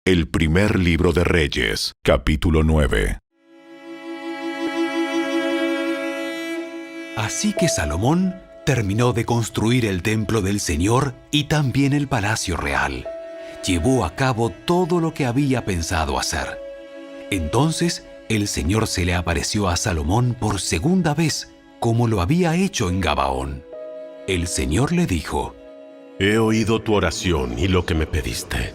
El primer libro de Reyes, capítulo 9. Así que Salomón terminó de construir el templo del Señor y también el palacio real. Llevó a cabo todo lo que había pensado hacer. Entonces el Señor se le apareció a Salomón por segunda vez, como lo había hecho en Gabaón. El Señor le dijo: He oído tu oración y lo que me pediste.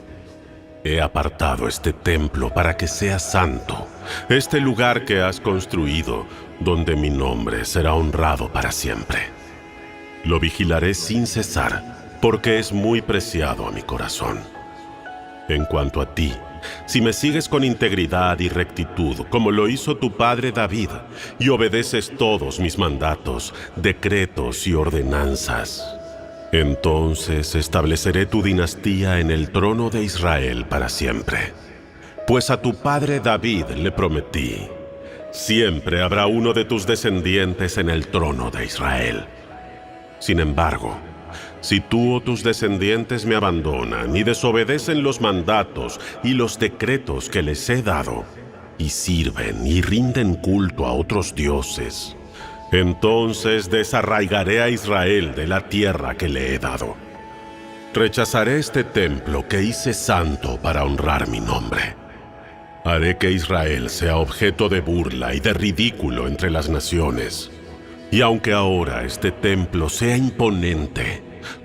He apartado este templo para que sea santo, este lugar que has construido, donde mi nombre será honrado para siempre. Lo vigilaré sin cesar, porque es muy preciado a mi corazón. En cuanto a ti, si me sigues con integridad y rectitud, como lo hizo tu padre David, y obedeces todos mis mandatos, decretos y ordenanzas, entonces estableceré tu dinastía en el trono de Israel para siempre. Pues a tu padre David le prometí: siempre habrá uno de tus descendientes en el trono de Israel. Sin embargo, si tú o tus descendientes me abandonan y desobedecen los mandatos y los decretos que les he dado, y sirven y rinden culto a otros dioses, entonces desarraigaré a Israel de la tierra que le he dado. Rechazaré este templo que hice santo para honrar mi nombre. Haré que Israel sea objeto de burla y de ridículo entre las naciones. Y aunque ahora este templo sea imponente,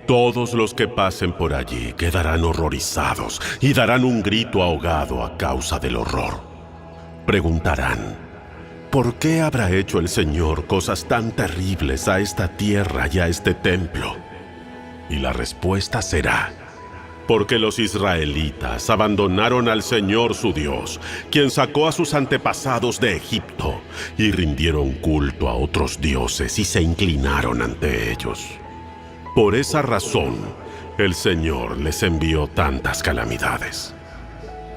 todos los que pasen por allí quedarán horrorizados y darán un grito ahogado a causa del horror. Preguntarán: ¿por qué habrá hecho el Señor cosas tan terribles a esta tierra y a este templo? Y la respuesta será: porque los israelitas abandonaron al Señor su Dios, quien sacó a sus antepasados de Egipto, y rindieron culto a otros dioses y se inclinaron ante ellos. Por esa razón, el Señor les envió tantas calamidades.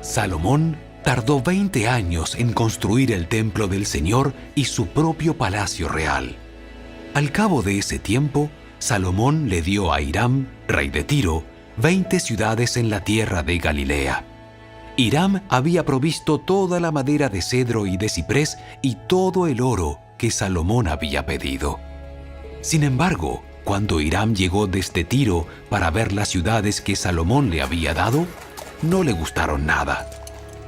Salomón tardó 20 años en construir el templo del Señor y su propio palacio real. Al cabo de ese tiempo, Salomón le dio a Hiram, rey de Tiro, 20 ciudades en la tierra de Galilea. Hiram había provisto toda la madera de cedro y de ciprés y todo el oro que Salomón había pedido. Sin embargo, cuando Hiram llegó desde Tiro para ver las ciudades que Salomón le había dado, no le gustaron nada.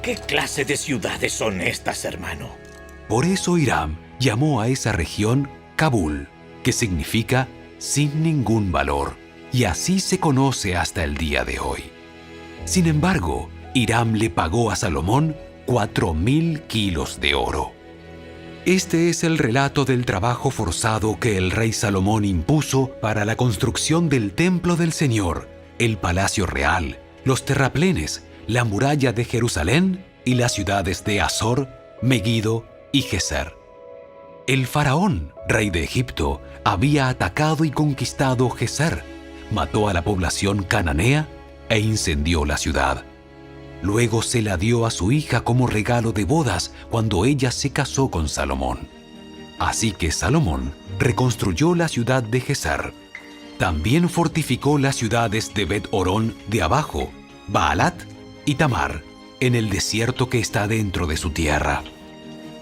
¿Qué clase de ciudades son estas, hermano? Por eso Hiram llamó a esa región Kabul, que significa sin ningún valor, y así se conoce hasta el día de hoy. Sin embargo, Hiram le pagó a Salomón 4.000 kilos de oro. Este es el relato del trabajo forzado que el rey Salomón impuso para la construcción del templo del Señor, el palacio real, los terraplenes, la muralla de Jerusalén y las ciudades de Azor, Megido y Geser. El faraón, rey de Egipto, había atacado y conquistado Geser, mató a la población cananea e incendió la ciudad. Luego se la dio a su hija como regalo de bodas cuando ella se casó con Salomón. Así que Salomón reconstruyó la ciudad de Geser. También fortificó las ciudades de Bet-Orón de abajo, Baalat y Tamar, en el desierto que está dentro de su tierra.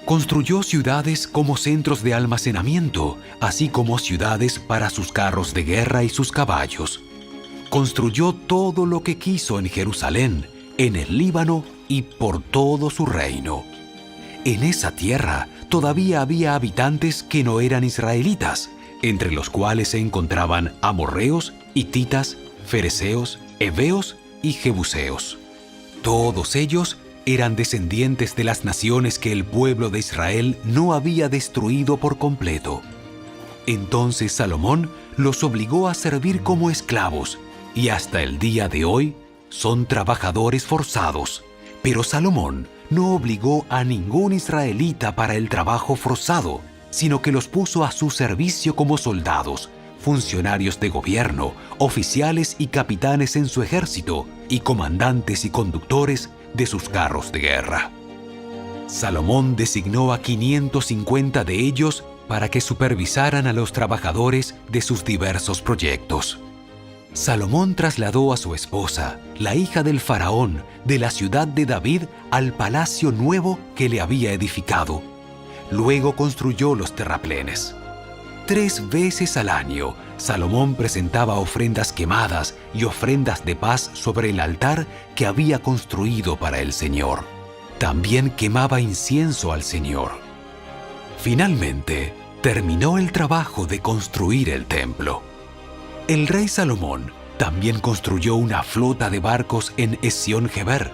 Construyó ciudades como centros de almacenamiento, así como ciudades para sus carros de guerra y sus caballos. Construyó todo lo que quiso en Jerusalén, en el Líbano y por todo su reino. En esa tierra todavía había habitantes que no eran israelitas, entre los cuales se encontraban amorreos, hititas, fereceos, heveos y jebuseos. Todos ellos eran descendientes de las naciones que el pueblo de Israel no había destruido por completo. Entonces Salomón los obligó a servir como esclavos, y hasta el día de hoy son trabajadores forzados. Pero Salomón no obligó a ningún israelita para el trabajo forzado, sino que los puso a su servicio como soldados, funcionarios de gobierno, oficiales y capitanes en su ejército, y comandantes y conductores de sus carros de guerra. Salomón designó a 550 de ellos para que supervisaran a los trabajadores de sus diversos proyectos. Salomón trasladó a su esposa, la hija del faraón, de la ciudad de David al palacio nuevo que le había edificado. Luego construyó los terraplenes. 3 veces al año, Salomón presentaba ofrendas quemadas y ofrendas de paz sobre el altar que había construido para el Señor. También quemaba incienso al Señor. Finalmente, terminó el trabajo de construir el templo. El rey Salomón también construyó una flota de barcos en Esión-Geber,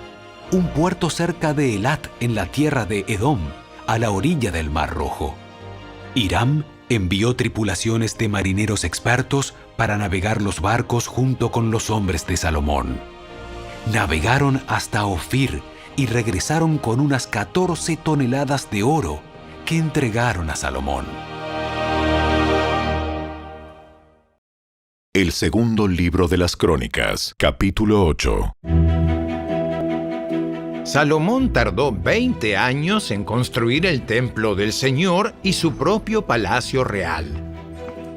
un puerto cerca de Elat en la tierra de Edom, a la orilla del Mar Rojo. Hiram envió tripulaciones de marineros expertos para navegar los barcos junto con los hombres de Salomón. Navegaron hasta Ofir y regresaron con unas 14 toneladas de oro que entregaron a Salomón. El segundo libro de las Crónicas, capítulo 8. Salomón tardó 20 años en construir el templo del Señor y su propio palacio real.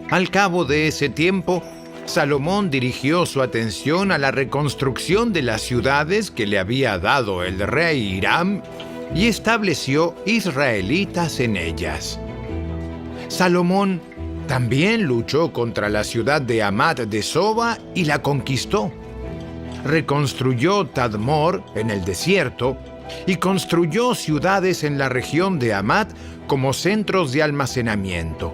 Al cabo de ese tiempo, Salomón dirigió su atención a la reconstrucción de las ciudades que le había dado el rey Hiram y estableció israelitas en ellas. Salomón también luchó contra la ciudad de Hamat de Soba y la conquistó. Reconstruyó Tadmor en el desierto y construyó ciudades en la región de Hamat como centros de almacenamiento.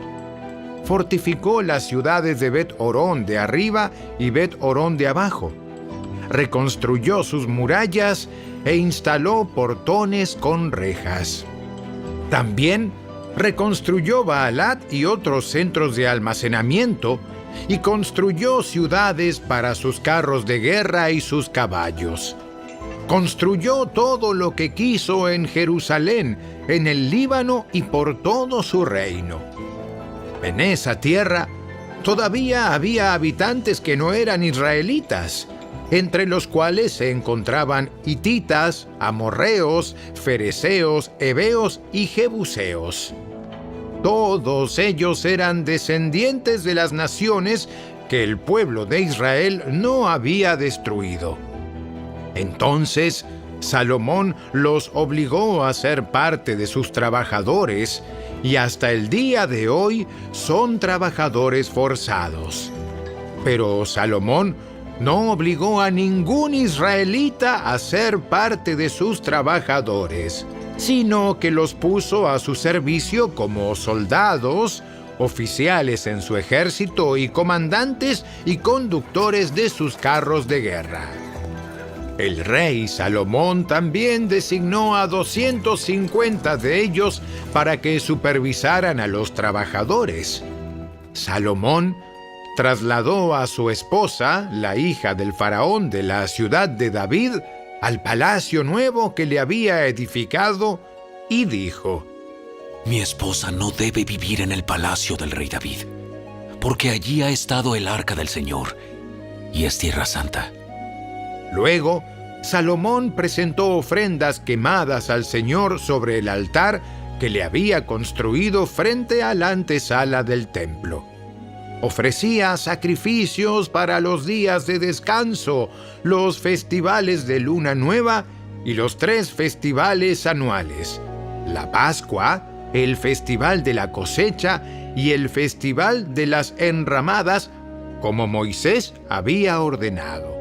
Fortificó las ciudades de Bet-Horón de arriba y Bet-Horón de abajo. Reconstruyó sus murallas e instaló portones con rejas. También reconstruyó Baalat y otros centros de almacenamiento y construyó ciudades para sus carros de guerra y sus caballos. Construyó todo lo que quiso en Jerusalén, en el Líbano y por todo su reino. En esa tierra todavía había habitantes que no eran israelitas, entre los cuales se encontraban hititas, amorreos, fereceos, heveos y jebuseos. Todos ellos eran descendientes de las naciones que el pueblo de Israel no había destruido. Entonces, Salomón los obligó a ser parte de sus trabajadores y hasta el día de hoy son trabajadores forzados. Pero Salomón no obligó a ningún israelita a ser parte de sus trabajadores, sino que los puso a su servicio como soldados, oficiales en su ejército y comandantes y conductores de sus carros de guerra. El rey Salomón también designó a 250 de ellos para que supervisaran a los trabajadores. Salomón trasladó a su esposa, la hija del faraón de la ciudad de David, al palacio nuevo que le había edificado y dijo: Mi esposa no debe vivir en el palacio del rey David, porque allí ha estado el arca del Señor y es tierra santa. Luego, Salomón presentó ofrendas quemadas al Señor sobre el altar que le había construido frente a la antesala del templo. Ofrecía sacrificios para los días de descanso, los festivales de luna nueva y los 3 festivales anuales: la Pascua, el festival de la cosecha y el festival de las enramadas, como Moisés había ordenado.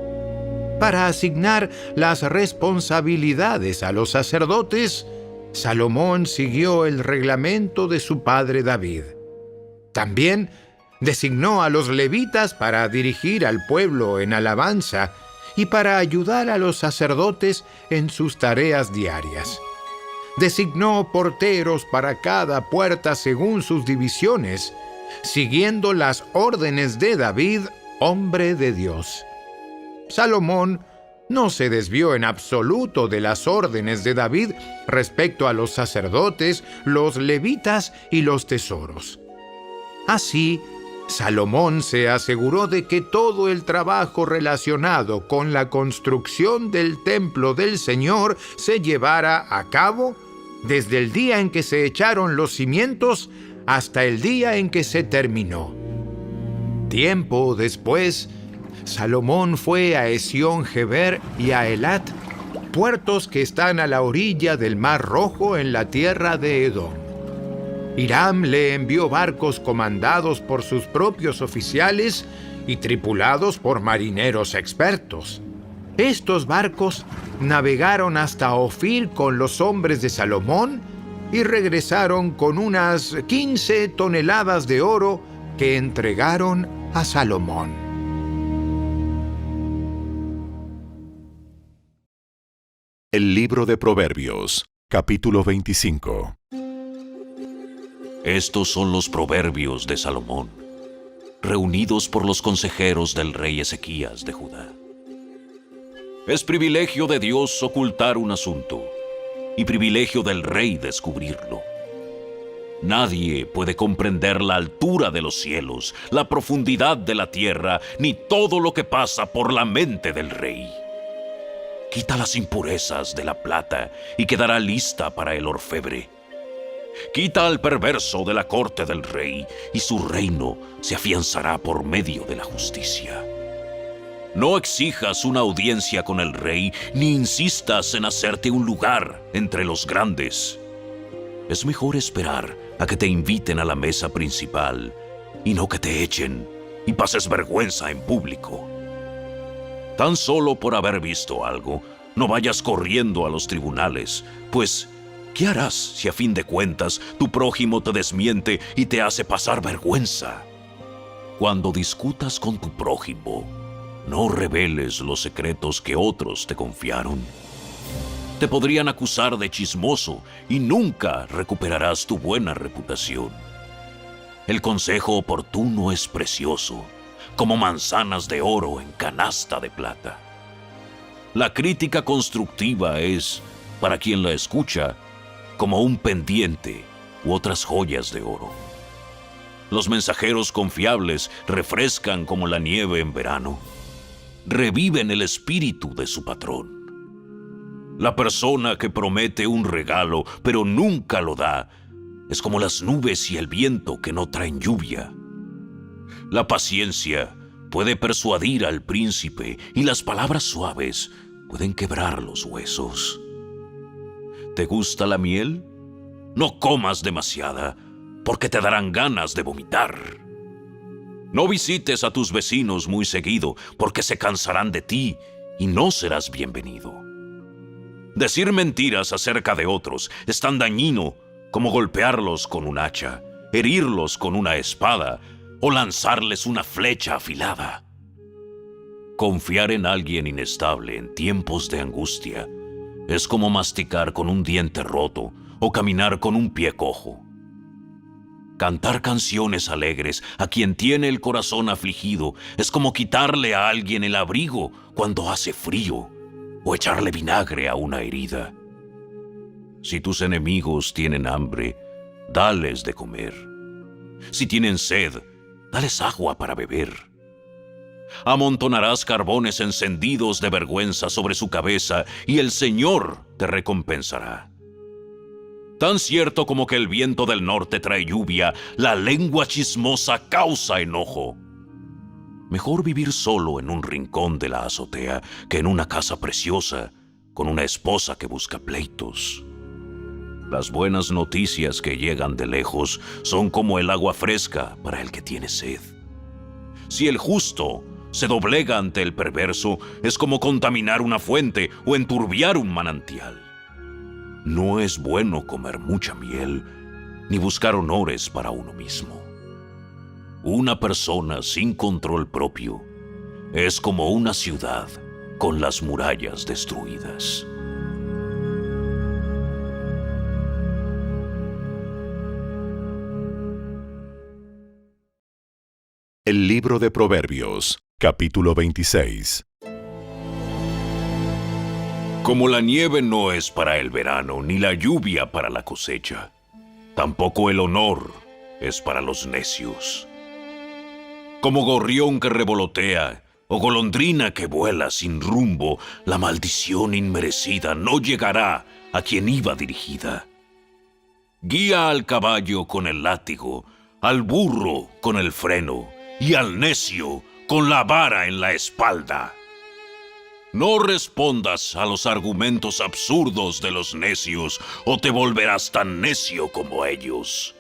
Para asignar las responsabilidades a los sacerdotes, Salomón siguió el reglamento de su padre David. También designó a los levitas para dirigir al pueblo en alabanza y para ayudar a los sacerdotes en sus tareas diarias. Designó porteros para cada puerta según sus divisiones, siguiendo las órdenes de David, hombre de Dios. Salomón no se desvió en absoluto de las órdenes de David respecto a los sacerdotes, los levitas y los tesoros. Así, Salomón se aseguró de que todo el trabajo relacionado con la construcción del templo del Señor se llevara a cabo desde el día en que se echaron los cimientos hasta el día en que se terminó. Tiempo después, Salomón fue a Esión-Geber y a Elat, puertos que están a la orilla del Mar Rojo en la tierra de Edom. Hiram le envió barcos comandados por sus propios oficiales y tripulados por marineros expertos. Estos barcos navegaron hasta Ofir con los hombres de Salomón y regresaron con unas 15 toneladas de oro que entregaron a Salomón. El libro de Proverbios, capítulo 25. Estos son los proverbios de Salomón, reunidos por los consejeros del rey Ezequías de Judá. Es privilegio de Dios ocultar un asunto, y privilegio del rey descubrirlo. Nadie puede comprender la altura de los cielos, la profundidad de la tierra, ni todo lo que pasa por la mente del rey. Quita las impurezas de la plata y quedará lista para el orfebre. Quita al perverso de la corte del rey y su reino se afianzará por medio de la justicia. No exijas una audiencia con el rey, ni insistas en hacerte un lugar entre los grandes. Es mejor esperar a que te inviten a la mesa principal y no que te echen y pases vergüenza en público. Tan solo por haber visto algo, no vayas corriendo a los tribunales, pues ¿qué harás si a fin de cuentas tu prójimo te desmiente y te hace pasar vergüenza? Cuando discutas con tu prójimo, no reveles los secretos que otros te confiaron. Te podrían acusar de chismoso y nunca recuperarás tu buena reputación. El consejo oportuno es precioso, como manzanas de oro en canasta de plata. La crítica constructiva es, para quien la escucha, como un pendiente u otras joyas de oro. Los mensajeros confiables refrescan como la nieve en verano. Reviven el espíritu de su patrón. La persona que promete un regalo pero nunca lo da es como las nubes y el viento que no traen lluvia. La paciencia puede persuadir al príncipe y las palabras suaves pueden quebrar los huesos. ¿Te gusta la miel? No comas demasiada, porque te darán ganas de vomitar. No visites a tus vecinos muy seguido, porque se cansarán de ti y no serás bienvenido. Decir mentiras acerca de otros es tan dañino como golpearlos con un hacha, herirlos con una espada o lanzarles una flecha afilada. Confiar en alguien inestable en tiempos de angustia es como masticar con un diente roto o caminar con un pie cojo. Cantar canciones alegres a quien tiene el corazón afligido es como quitarle a alguien el abrigo cuando hace frío o echarle vinagre a una herida. Si tus enemigos tienen hambre, dales de comer. Si tienen sed, dales agua para beber. Amontonarás carbones encendidos de vergüenza sobre su cabeza y el Señor te recompensará. Tan cierto como que el viento del norte trae lluvia, la lengua chismosa causa enojo. Mejor vivir solo en un rincón de la azotea que en una casa preciosa con una esposa que busca pleitos. Las buenas noticias que llegan de lejos son como el agua fresca para el que tiene sed. Si el justo se doblega ante el perverso, es como contaminar una fuente o enturbiar un manantial. No es bueno comer mucha miel, ni buscar honores para uno mismo. Una persona sin control propio es como una ciudad con las murallas destruidas. El libro de Proverbios, capítulo 26. Como la nieve no es para el verano, ni la lluvia para la cosecha, tampoco el honor es para los necios. Como gorrión que revolotea o golondrina que vuela sin rumbo, la maldición inmerecida no llegará a quien iba dirigida. Guía al caballo con el látigo, al burro con el freno y al necio con la vara en la espalda. No respondas a los argumentos absurdos de los necios, o te volverás tan necio como ellos.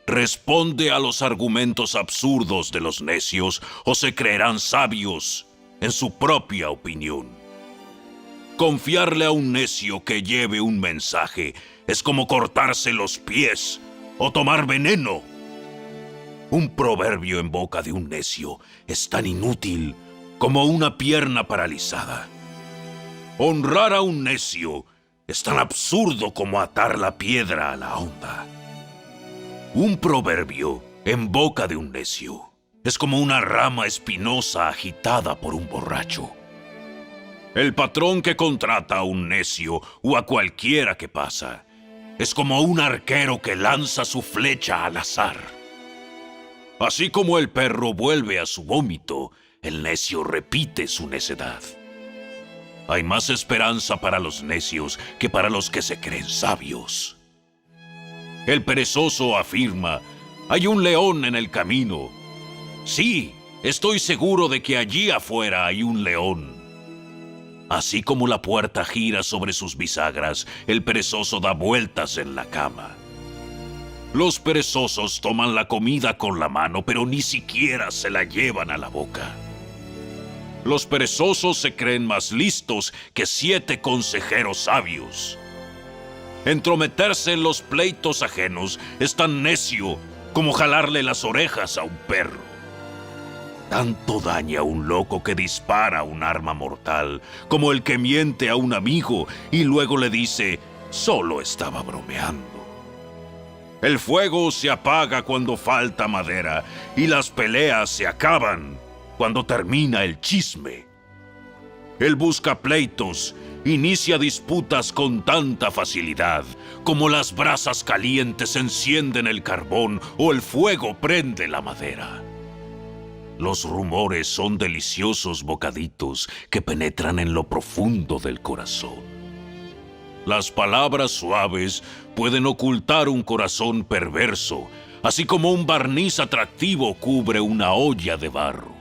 Responde a los argumentos absurdos de los necios, o se creerán sabios en su propia opinión. Confiarle a un necio que lleve un mensaje es como cortarse los pies o tomar veneno. Un proverbio en boca de un necio es tan inútil como una pierna paralizada. Honrar a un necio es tan absurdo como atar la piedra a la honda. Un proverbio en boca de un necio es como una rama espinosa agitada por un borracho. El patrón que contrata a un necio o a cualquiera que pasa es como un arquero que lanza su flecha al azar. Así como el perro vuelve a su vómito, el necio repite su necedad. Hay más esperanza para los necios que para los que se creen sabios. El perezoso afirma: hay un león en el camino. Sí, estoy seguro de que allí afuera hay un león. Así como la puerta gira sobre sus bisagras, el perezoso da vueltas en la cama. Los perezosos toman la comida con la mano, pero ni siquiera se la llevan a la boca. Los perezosos se creen más listos que 7 consejeros sabios. Entrometerse en los pleitos ajenos es tan necio como jalarle las orejas a un perro. Tanto daña a un loco que dispara un arma mortal como el que miente a un amigo y luego le dice: solo estaba bromeando. El fuego se apaga cuando falta madera y las peleas se acaban cuando termina el chisme. El buscapleitos inicia disputas con tanta facilidad como las brasas calientes encienden el carbón o el fuego prende la madera. Los rumores son deliciosos bocaditos que penetran en lo profundo del corazón. Las palabras suaves pueden ocultar un corazón perverso, así como un barniz atractivo cubre una olla de barro.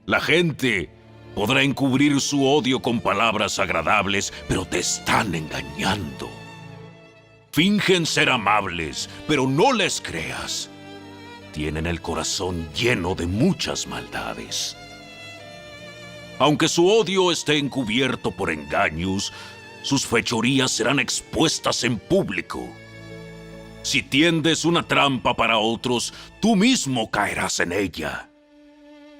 La gente podrá encubrir su odio con palabras agradables, pero te están engañando. Fingen ser amables, pero no les creas. Tienen el corazón lleno de muchas maldades. Aunque su odio esté encubierto por engaños, sus fechorías serán expuestas en público. Si tiendes una trampa para otros, tú mismo caerás en ella.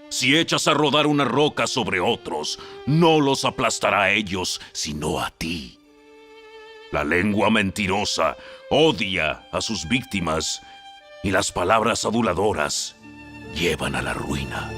Si echas a rodar una roca sobre otros, no los aplastará a ellos, sino a ti. La lengua mentirosa odia a sus víctimas y las palabras aduladoras llevan a la ruina.